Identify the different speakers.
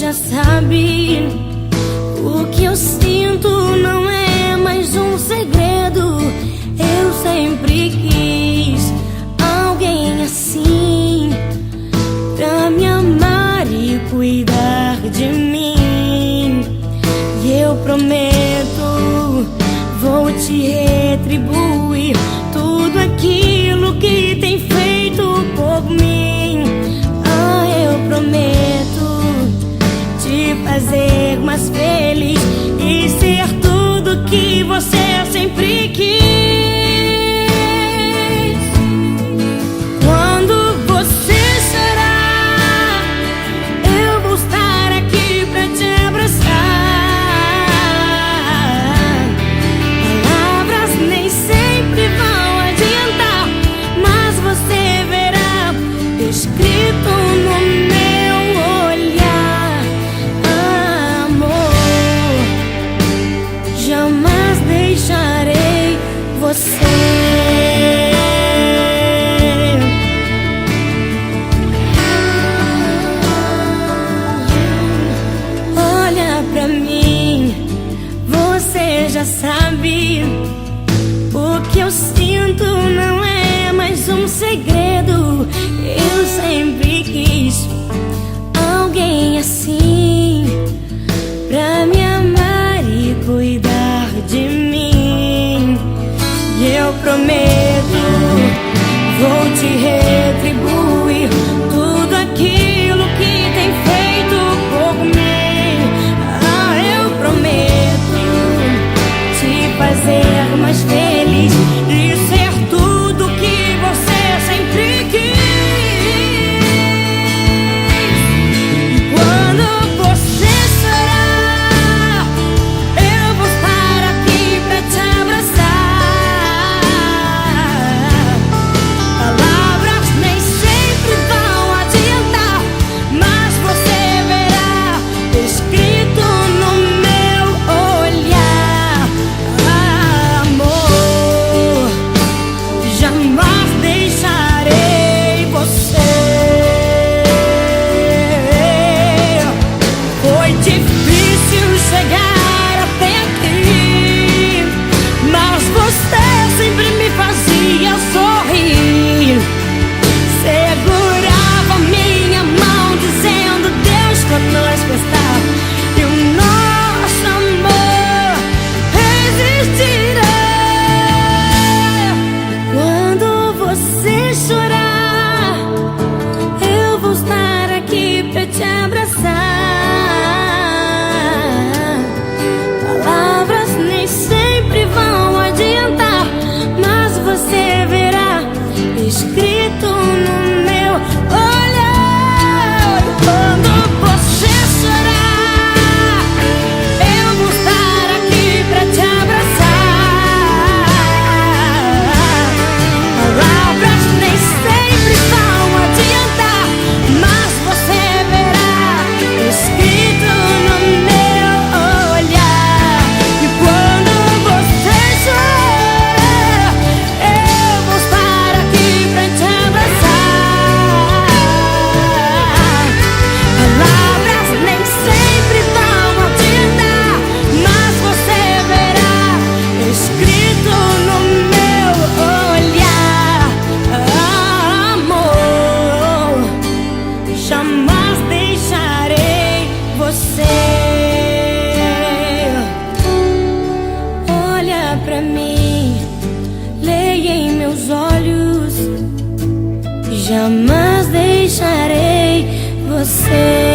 Speaker 1: já sabe. O que eu sinto não é mais um segredo. Eu sempre quis alguém assim, pra me amar e cuidar de mim. E eu prometo, vou te retribuir tudo aquilo que tem feito por mim. Ah, eu prometo te fazer mais feliz e ser tudo que você sempre quis. Quando você chorar, eu vou estar aqui pra te abraçar. Palavras nem sempre vão adiantar, mas você verá escrito no meu olhar. Amor, jamais deixarei você. Olha pra mim, você já sabe. O que eu sinto não é mais um segredo. Eu sempre quis alguém assim, pra me amar e cuidar de mim. E eu prometo, vou te retribuir tudo aquilo que tem feito por mim. Ah, eu prometo te fazer mais feliz e ser tudo que você sempre quis. E quando você chorar, eu vou estar aqui pra te abraçar. Palavras nem sempre vão adiantar, mas você verá escrito no meu olhar. Amor, jamais deixarei você. Foi difícil chegar até aqui, mas você sempre me fazia sorrir. Segurava minha mão dizendo: Deus conosco está, e o nosso amor resistirá. Quando você chorar, eu vou estar aqui pra te abraçar. Palavras nem sempre vão adiantar, mas você verá escrito no meu olhar. Quando você chorar, eu vou estar aqui pra te abraçar. Palavras nem sempre vão adiantar, mas você verá escrito no meu olhar. E quando você chorar, eu vou estar aqui pra te abraçar. Palavras nem sempre vão adiantar, mas você verá escrito no meu olhar. Amor, jamais deixarei você. Olha pra mim, leia em meus olhos. Jamais deixarei você.